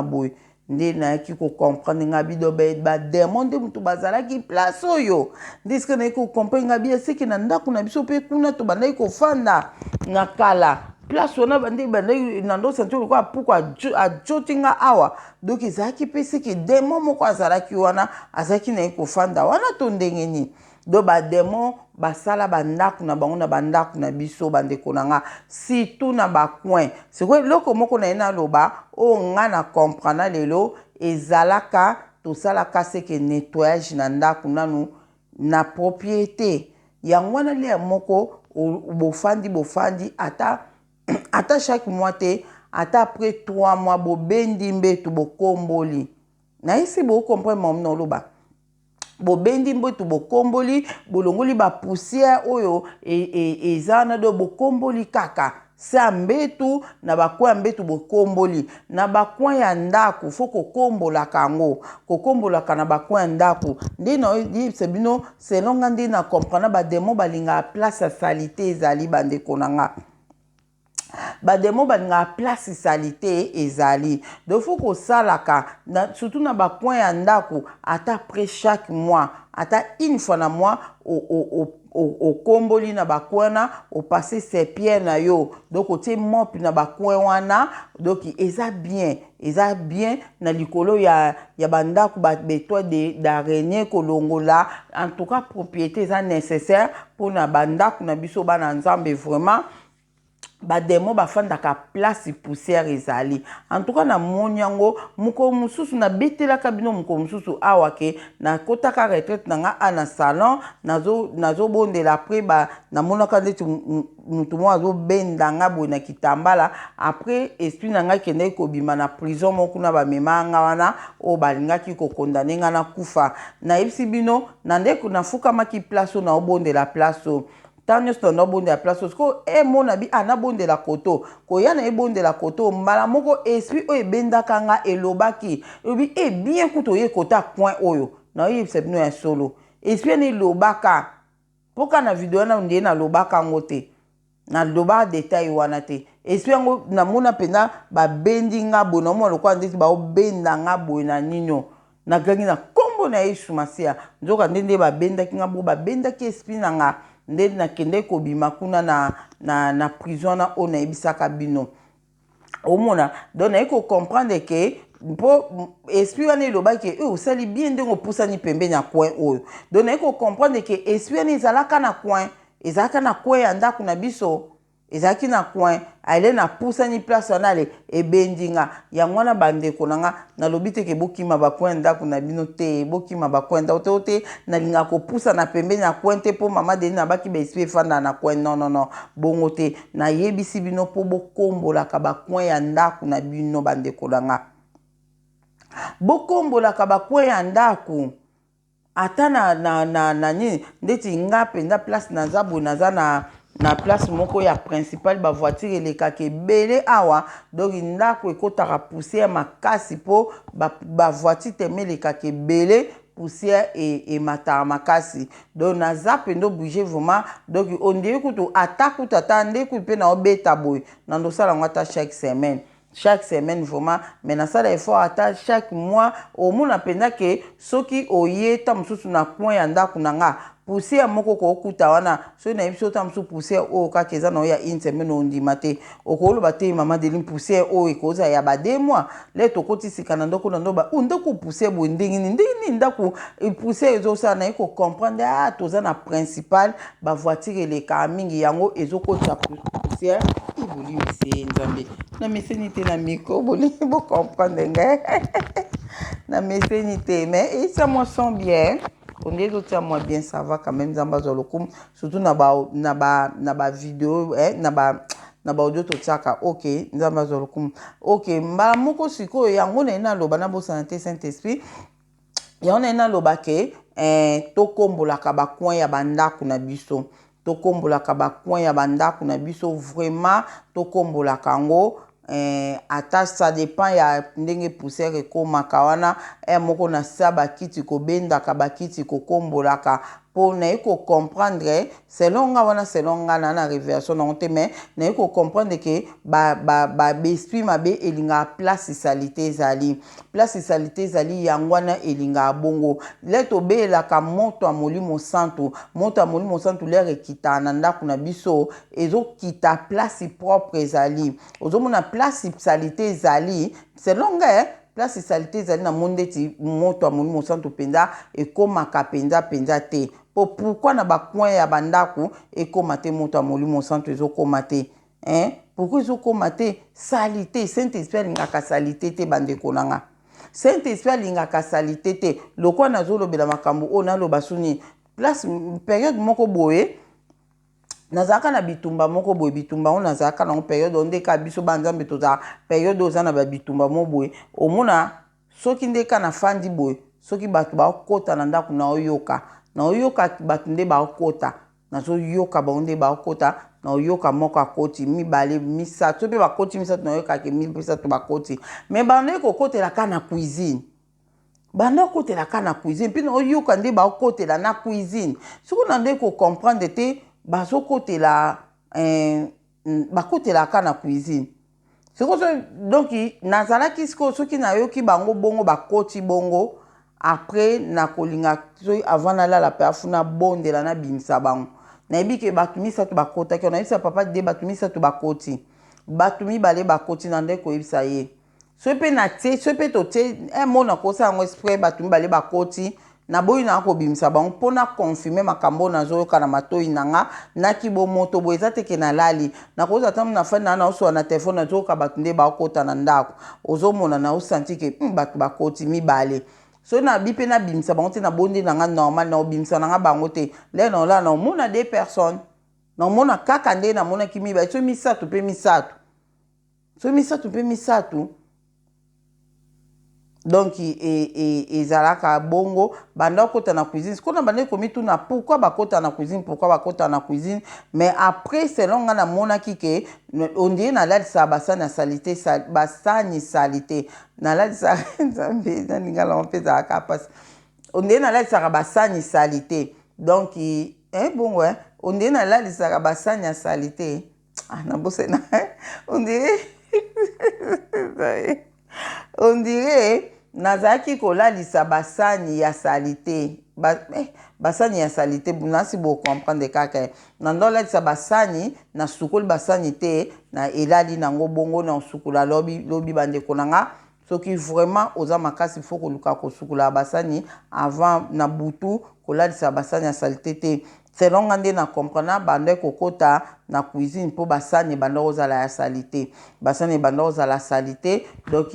boy nde na yaki ko comprendre ngabi do ba demande mutu bazalaki place oyo ndiske na ko comprendre ngabi seki na ndako na biso pe kuna to bandai ko fanda na kala place wana bandai na ndo sentolo ko apuko ajotinga awa donc ezaki pe seki demo moko azalaki wana azaki na ko fanda wana to ndenge ni do ba demo basala bandaku na bango na bandaku na biso bandeko nanga surtout na bacoin sikoyo loko moko na ena loba o nga na comprendre lelo ezalaka tosalaka seke nettoyage na ndaku nanu na propriété yango wana le moko bofandi ata chaque mois te ata après 3 mois bobendi mbetu bokomboli na isi bo comprendre mon no loba bobendi mbetu bokomboli bolongoli ba poussière oyo ezana do bokomboli kaka sa mbetu na bakwa mbetu bokomboli na bakwa ya ndaku foko kombola kango kokombola kana bakwa ya ndaku ndino di sebino selonga ndina comprendre ba demo balinga place ya salité ezali bandeko nanga bademo balinga place salité ezali donc faut ko salaka surtout na bakwa ya ndaku ata après chaque mois ata une fois na mois au komboli na bakwana au passer ses pieds na yo donc otie mop na bakwa wana donc eza bien na likolo ya bandaku ba beto d'araignée kolongola en tout cas propriété eza nécessaire pour na bandaku na biso bana nzambe vraiment bademo bafandaka place poussière ezali en tout cas na monyango muko mususu na betelaka bino muko mususu awake na kotaka retraite nanga ana salon nazo bondela après na monaka ndeti mutu mo azo bendanga boy na kitambala après esprit nanga kende ko bima na prison moko na ba memanga wana o balingaki ko condamner nga na kufa na ipsi bino na ndeko na fuka maki place na obondela place tanyo stono bonde la place ko mona bi ana bonde la koto ko yana e bonde la koto mbala moko esprit o ebenda kanga elobaki obi bien kuto ye kota point oyo na yi sebino ya solo esprit ni lobaka poka na video na ndie na lobaka ngote na loba detail wana te esprit ngo na mona pena ba bendi nga bona mo lokwa nditi ba obenda nga bona nino na gangi na kombo na Yesu Masia nzoka ndende ba benda kinga bo ba benda ki esprit na nga nde na kende ko bima kuna na prison na ona ebisaka bino omona donc na ko comprendre que po esprit wana eloba ke osali bien ndenge opusani pembeni ya coin oyo donc na ko comprendre que esprit wana ezalaka na coin ya ndako na biso ezalaki na coin ale na pusani place wana ale ebendinga yango wana bandeko nanga nalobi te ke bokima bacoin ndako na bino te bokima bacoin ndako te nalinga kopusa na pembeni ya coin te po mama deni na baki baesprit efanda na coin non bongo te nayebisi bino po bokombolaka bacoin ya ndako na bino bandeko nanga bokombolaka bacoin ya ndako ata na nini ndeti nga penda place naza boye naza na place moko ya principal ba voiture elekaka ebele awa donc ndako ekotaka poussière makasi po ba voiture teme elekaka ebele poussière et matara makasi donc naza pendo bouger vraiment donc on dirait que tu attaque ou t'attendais que pe na obeta boy na ndo sala ngata chaque semaine vraiment mais na sala effort ata chaque mois au moins napenda que soki oye ta mususu na coin ya ndako nanga poussière moko ko kuta wana so na biso ta mususu poussière o ka keza na ya une semaine ondima te okoloba te mama Deline poussière o ekoza ya ba 2 mois le to kotisika na ndoko na ndoba ndako poussière bo ndingini ndako poussière ezo sa na ko comprendre toza na principal ba voiture eleka mingi yango ezokota poussière ibuli mise nzambe na mesenite na micro boli bo comprendre ngai na mesenite mais ça moi sent bien on est d'autres moi bien ça va quand même zamba zolokum surtout na ba vidéo na ba audio to tsaka OK nzamba zolokum OK mbala moko siko yango na loba na bo santé Saint-Esprit ya on na loba ke to kombola ka ba coin ya bandako na biso to kombola ka ba coin ya bandako na biso vraiment to kombola kango ata ça dépend ya ndenge poussière ekomaka wana moko na sa bakiti kobendaka bakiti kokombolaka pour na ko comprendre selon nga wana selon nga na révélation na te mais na ko comprendre que ba esprit mabe elinga place salité zali yangwana elinga bongo leto be la ka moto amoli mo santo l'air ekita na ndako na biso ezo kita place propre zali ozomona place salité zali selon nga place salité zali na monde ti moto amoli mo santo penza ekomaka penza te pourquoi na ba coin ya bandako ekomate moto amoli mo santo ezokomate pourquoi ezokomate salité Saint-Esprit ngaka salité te bandeko nanga Saint-Esprit alingaka salité te lokwa nazolobela makambo o naloba suni place période moko boye nazaka na bitumba moko boye bitumba on nazaka na période ondeka biso banzambe toza période ozana ba bitumba mo boye omona soki ndeka na fandi boye soki batu ba kota na ndako na oyoka batu nde ba kota nazo yoka ba onde ba kota na oyoka moko akoti mibale misato pe bakoti misato na yoka ke misato bakoti mais bande ko kotela kana cuisine puis na oyoka nde ba kotela na cuisine siko na nde ko comprendre te bazo kotela bakotela kana cuisine siko donc nazalaki siko soki na yoki bango bongo bakoti bongo après na kolinga avant na la perfuna bondela na bimisa bango na ebike batu misato bakota ki na isa papa de batu misato bakoti batu mibale bakoti na nde ko ebisa ye so pe na te so pe to te mona ko sa ngo exprès batu mibale bakoti na boyi na ko bimisa bango pona confirmer makambo na zo kana matoi nanga na kibo moto bo ezate ke na lali na ko za tamu na fa na oso na telefone na zo ka batu nde bakota na ndako ozo mona na osanti ke batu bakoti mibale so na bipe na bimisa bango te na bondi nanga normal na bimisa nanga bango te le na la na mona 2 personnes na mona kaka nde na mona kimi ba so misato pe misato donc ezalaka bongo banda kota na cuisine sikona bande komi tuna pourquoi bakota na cuisine mais après selon nga na mona kike on dit na la sabasana salité basani salité na la sa nzambe na lingala mpeza akapas on dit na la basani salité donc bongo on dit na la basani salité na bosse na on dirait nazaki kolalisa basani ya salité basani ya salité bunasi bo comprendre kaka nandolalisa basani na sukuli basani te na elali nango bongo na sukula lobi bande konanga soki vraiment oza makasi faut koluka ko sukula basani avant na butu kolalisa basani ya salité te selon ngande na comprendre bande kokota na cuisine po basani bande ozala ya salité donc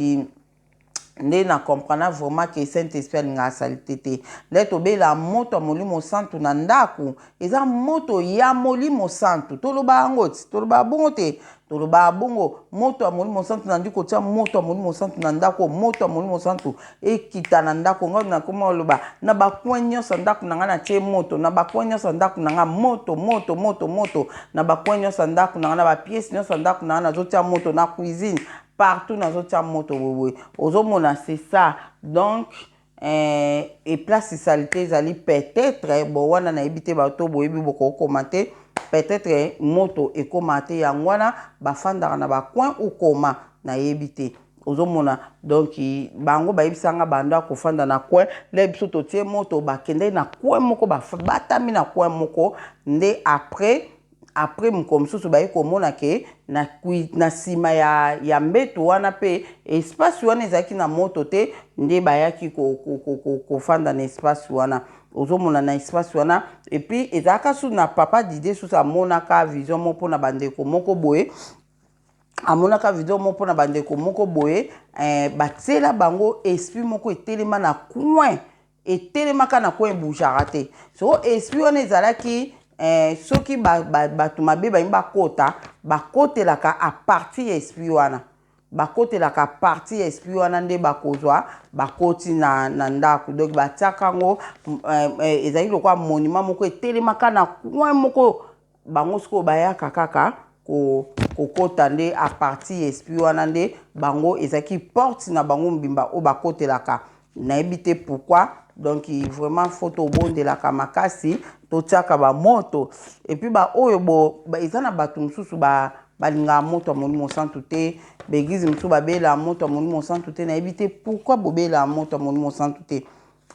nde na comprendre vraiment que Saint-Esprit nga salité te leto be la moto molimo santu na ndako eza moto ya molimo santu toloba ngoti toloba bongo te toloba bongo moto molimo santu na ndiko tia moto molimo santu na ndako moto molimo santu ekita na ndako ngona na koma loba na bakwenyo sandako na ngana tie moto na bakwenyo sandako na nga moto na bakwenyo sandako na ngana ba pièce nyo sandako na ngana zotia moto na cuisine partout dans notre moto ozomona c'est ça donc et place salité zali peut-être bon wana na ebité bato boyebi boko commenter peut-être moto e commenter yangwana bafandaka na ba coin ou koma na ebité ozomona donc bango bayebisanga banda kofanda na coin le biso totie moto bakende na coin moko batami na coin moko nde après mokomsusu bayi komona ke na sima ya mbeto wana pe espace wana ezalaki na moto te nde bayaki kofanda na espace wana ozomona na espace wana et puis ezalaka su na papa d'idée susu amonaka vision mo mpona bandeko moko boye amonaka video mo mpona bandeko moko boye batiela bango esprit moko etelema na coin etelemaka na coin ebougeaka te so esprit wana ezalaki soki bato mabe bayimbi bakotelaka a partir ya esprit wana bakotelaka a partir ya esprit wana nde bakozwa bakoti na ndako donc batiaka yango ezalaki lokwa monument moko etelemaka na coin moko bango sikoyo bayaka kaka kokota nde a partir ya esprit wana nde bango ezalaki porte na bango mbimba oyo bakotelaka nayebi te pourquoi donc vraiment faut tobondelaka makasi totiaka bamoto et puis oyo eza na bato mosusu balingaka moto ya molimo santu te baeglize mosusu babelaka moto ya molimo santu te nayebi te pourquoi bobelaka moto ya molimo santu te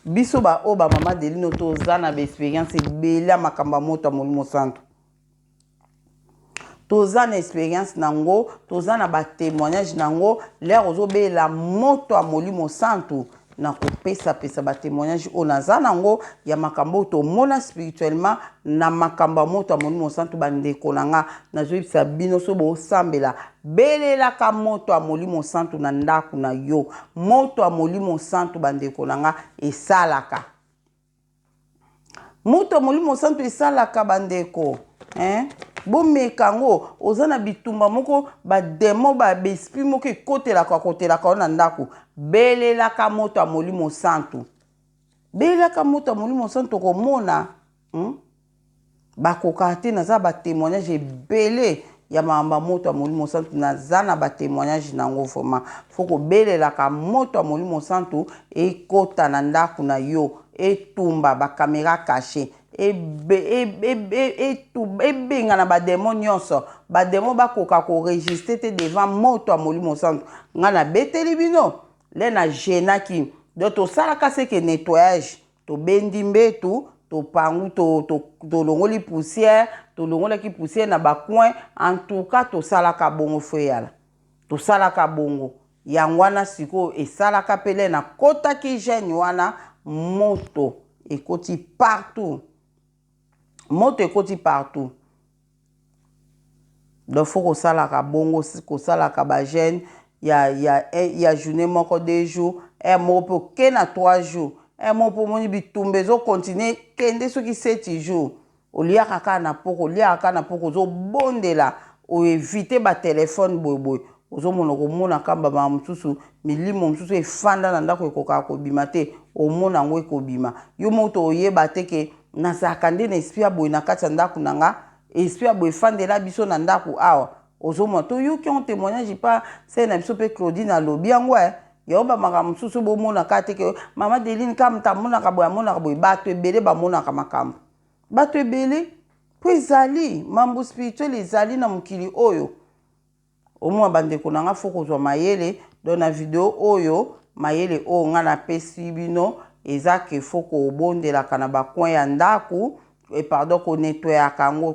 biso oyo bamama delino toza na baexpérience ebele ya makambo ya moto ya molimo santu toza na expérience nango toza na batémoignage nango lere ozobela moto ya molimo santu na kopesa batémoignage oyo naza nango ya makambo oyo tomona spirituellement na makambo ya moto ya molimo santu bandeko na nga nazoyebisa bino so bosambela belelaka moto ya molimo santu na ndako na yo moto ya molimo santu bandeko na nga esalaka moto ya molimo santu esalaka bandeko bomeka ngo oza na bitumba moko bademo baesprit moko kotelaka na ndako belelaka moto ya molimo santu belelaka moto ya molimo santu komona bakokaka te naza batémoignage ebele ya maamba moto ya molimo santu naza na batémoignage nango vraiment fo kobelelaka moto ya molimo santu ekota na ndako na yo etumba bakamera caché ebenga na bademo nyonso bademo bakoka koregistre te devant moto ya molimo santu nga na beteli bino le na genaki donc tosalaka seke nettoyage tobendi mbetu topangu tolongoli poussière tolongolaki poussière na bacoin en tout cas tosalaka bongo fo eyala tosalaka bongo yango wana sikoyo esalaka pele na kotaki gene wana moto ekoti partout moto ekoti partout donc faut kosalaka bongo kosalaka bagene ya journée moko 2 jours moko mpe oke na 3 jours moko mpe omoni bitumba ezokontinue kende soki 7 jours oliaka kaka na poko ozobondela oevite batelefone boyeboye ozomona komona kamba ba mosusu milimo mosusu efanda na ndako ekokaka kobima te omona yango ekobima yo moto oyeba te ke nazalaka nde na esprit ya boye na kati ya ndako na nga esprit ya boye efandela biso na ndako awa ozomona toyoki on témoignage pa se na biso mpe Claudine alobi yango yango bamakambo mosusu bomonaka ate ke mama Deline kama tamonaka boye amonaka boye bato ebele bamonaka makambo bato ebele po ezali mambo spirituel ezali na mokili oyo omona bandeko na nga fo kozwa mayele don na video oyo mayele oyo nga napesi bino eza ke fo kobondelaka na bacoin ya ndako pardon konettoyaka yango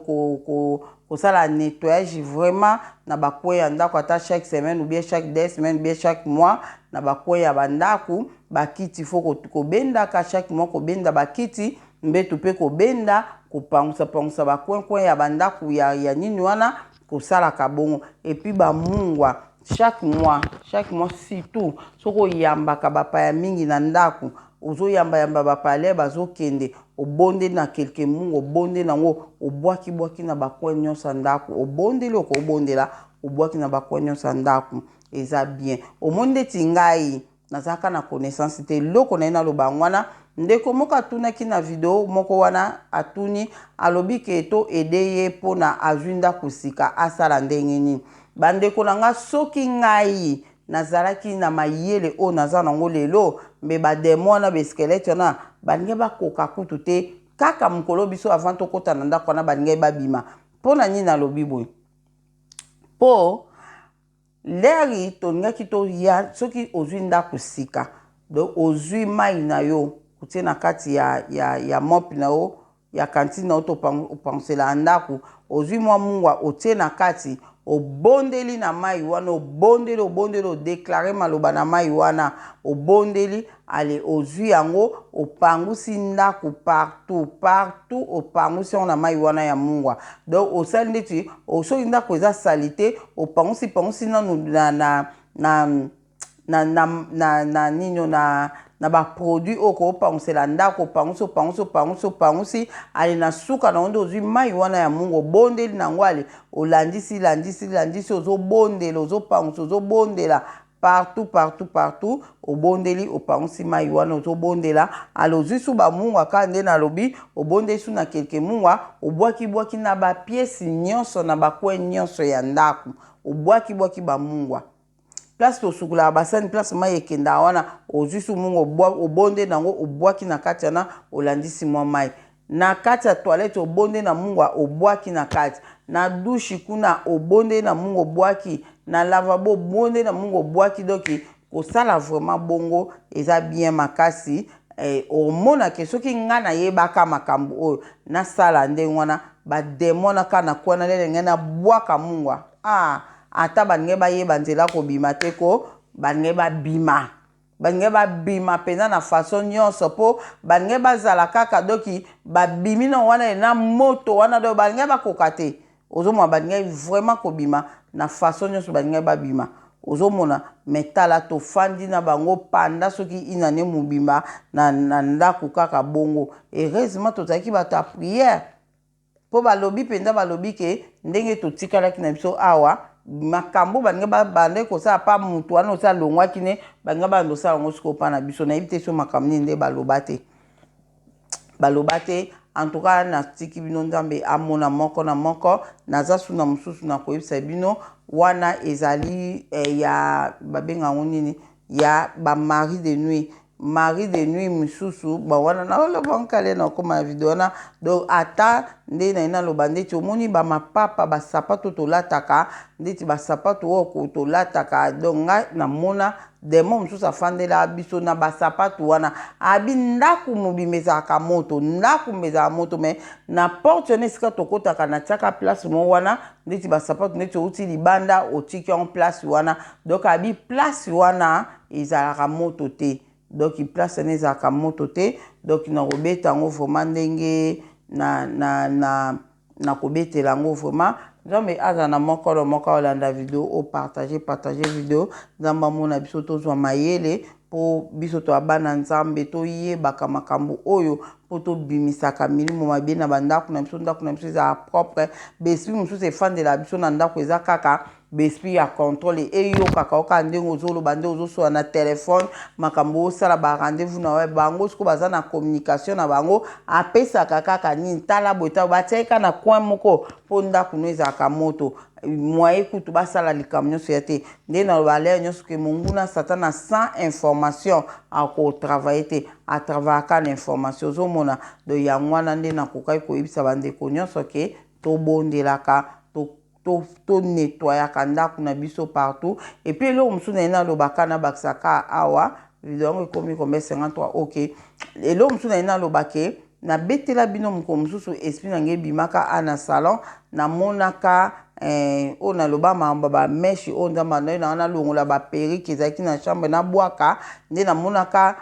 kosala nettoyage vraiment na bacoin ya ndako ata chaque semaine ou bien chaque 2 semaines ou bien chaque mois na bacoin ya bandako bakiti fo kobendaka chaque mois kobenda bakiti mbetu mpe kobenda kopangusa bacoin ya bandako ya nini wana kosalaka bongo et puis bamungwa chaque mois surtout soko oyambaka bapaya mingi na ndako ozoyamba bapale bazokende obonde na quelque mungu obonde nango obwaki na bacoin nyonso ndako obondeli okobondela obwaki na bacoin nyonso ndako eza bien omoni ndeti ngai nazalaka na connaissance te loko na ye naloba wana ndeko moko atunaki na video moko wana atuni alobi ke to ede ye mpona azwi ndako sika asala ndenge nini bandeko na nga soki ngai nazalaki na mayele o naza nango lelo me bademo wana beskelete wana balingi bakoka kutu te kaka mokolo biso avant tokota na ndako wana balingi babima mpo na nini nalobi boye mpo leri tolingaki toya soki ozwi ndako sika donc ozwi mai na yo otie na kati ya mopi na yo ya kantine na yo topansela ndako ozwi mwa mungwa otie na kati obondeli na mai wana obondeli odeklare maloba na mai wana obondeli ale ozwi yango opangusi ndako partout opangusi yango na mai wana ya mungwa donc osali ndeti soki ndako eza salite opangusi nanu na nino na baproduit oyo opangusela ndako opangusi ale na suka na nde ozwi mai wana ya mungu obondeli nango ale olandisi ozobondela ozobondela partout obondeli opangusi mai wana ozobondela ale ozwi su bamungu aka nde nalobi obondeli su na kelke mungwa obwaki na bapiesi nyonso na bakwe nyonso ya ndako obwaki bamungwa place tosukula basani place mai ekenda wana ozwi su mungu obonde nango obwaki na kati yana olandisi mwa mai na kati ya toilette obonde na mungu obwaki na kati na douche kuna obonde na mungu obwaki na lavabo obonde na mungu obwaki doki kosala vraiment bongo eza bien makasi omona ke soki nga nayebaka makambo oyo nasala ndenge wana bademona ka na kwana lelenge na bwaka mungwa ata balingi bayeba nzela kobima te ko balingi babima mpenza na façon nyonso mpo balingi bazala kaka doki babimi na wana na moto wana do balingi bakoka te ozomona balingi vraiment kobima na façon nyonso balingi babima ozomona metala tofandi na bango panda soki inane mobimba na ndako kaka bongo heureusement tozalaki bato ya prière mpo balobi mpenza balobi ke ndenge totikalaki na biso awa makambo balingi babande kosala pa mutu wana osala longwaki ne balingi bando osala yango sikoyo mpa na biso nayebi te so makambo nini nde baloba te en tout cas natiki bino nzambe amona moko na moko naza su na mosusu na koyebisa bino wana ezali ya babenga yango nini ya bamari de nuit misusu wana naloba nkale na okoma ya video wana donc ata nde na naloba ndeti omoni bamapapa basapato tolataka ndeti basapato oyo tolataka donc ngai namona demo mosusu afandela biso na basapato wana abi ndako mobima ezalaka moto me na porte wana esika tokotaka na tiaka place mo wana ndeti basapato ndeti outi libanda otiki yango place wana donc abi place wana ezalaka moto te donc place wana ezalaka moto te donc nakobeta yango vraiment ndenge na kobetela yango vraiment nzambe aza na moko olanda video opartage video nzambe amona biso tozwa mayele mpo biso toabana nzambe toyebaka makambo oyo mpo tobimisaka milimo mabe na bandako na biso ndako na biso ezala propre besprit mosusu efandela biso na ndako eza kaka besprit ya contrôle eyokaka oka ndenge ozoloba nde ozosola na telefone makambo osala barendez-vous na we bango siko baza na communication na bango apesaka kaka nini tala boye batiaka na coin moko mpo ndako no ezalaka moto moye kutu basala likambo nyonso ya te nde naloba lere nyonso ke monguna satana sans information akotravaille te atravayaka na information ozomona do yango wana nde nakokaki koyebisa bandeko nyonso ke tobondelaka to nettoyaka ndako na biso partout et puis eloko mosusu na ye nalobaka na bakisaka awa video yango ekomi kombe 53 ok eloko mosusu na ye nalobake nabetela bino moko mosusu esprit na nge ebimaka ana salon namonaka oyo naloba makambo bameshe oyo nzambe anoi na wana longola baperike ezalaki na chambre nabwaka nde namonaka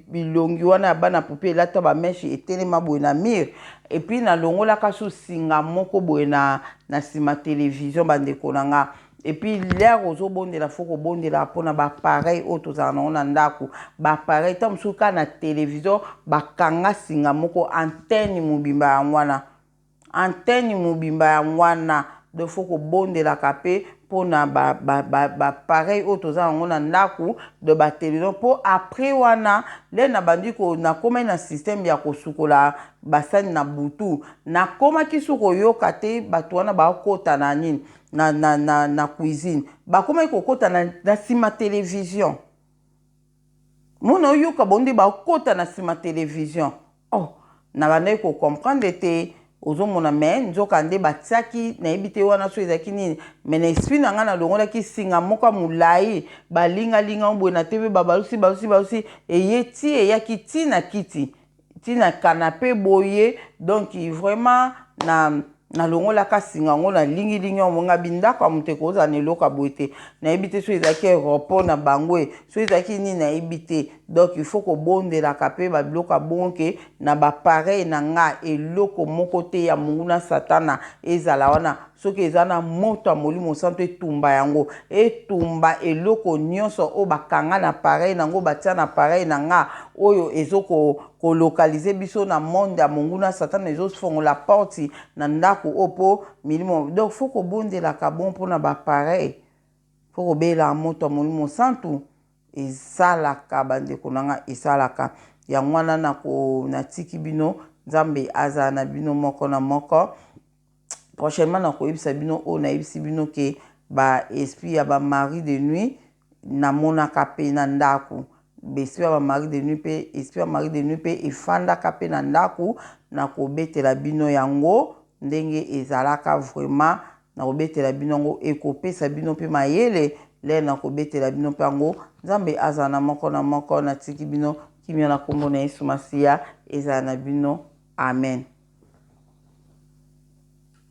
bilongi wana ya bana pope elata bameshe etelema boye na mire epuis nalongolaka so singa moko boye na nsima télévision bandeko na nga epuis lere ozobondela fo kobondela mpona bapareil oyo tozala nango na ndako bapareil ta mosusu kaka na télévision bakanga singa moko antenne mobimba yango wana de fo kobondelaka mpe pour na pareil auto za ngo na ndaku de ba télévision pour après wana le na bandi ko na koma na système ya ko sukola basani na butu na koma kisuko yoka te bato wana ba kota na nini na cuisine ba koma ko kota na sima télévision mona yoka bondi ba kota na sima télévision oh na bandi ko comprendre te ozomona me nzoka nde batiaki nayebi te wana so ezalaki nini me na esprit na ngai nalongolaki singa moko molai balingalinga boye na te mpe balusi eye ti eyaki ti na kiti ti na canapé boye donc vraiment nalongolaka singa ngo na lingilingi omonga bindako ya moto ekozala na eloko boye te nayebi te so ezalaki aéroport na bango so ezalaki nini nayebi te donc il faut kobondelaka mpe babiloko abongo ke na bapareil na nga eloko moko te ya monguna satana ezala wana soki eza na moto ya molimo santo etumba yango etumba eloko nyonso oyo bakanga na pareil nango batia na pareil na nga oyo ezokolokalize biso na monde ya monguna satana ezofongola porti na ndako oyo mpo milimo donc faut kobondelaka bon mpona bapareil faut kobela moto ya molimo santo esalaka bandeko na nga esalaka yango wana natiki bino nzambe azala na bino moko na moko prochainement nakoyebisa bino oyo nayebisi bino ke baesprit ya bamari de nuit namonaka mpe na ndako esprit ya bamari de nuit mpe esprit ya mari de nuit mpe efandaka mpe na ndako nakobetela bino yango ndenge ezalaka vraiment nakobetela bino yango ekopesa bino mpe mayele le nakobetela bino mpe yango nzambe azala na moko na moko natiki bino kimia na kombo na Yesu Masiya ezala na bino amen.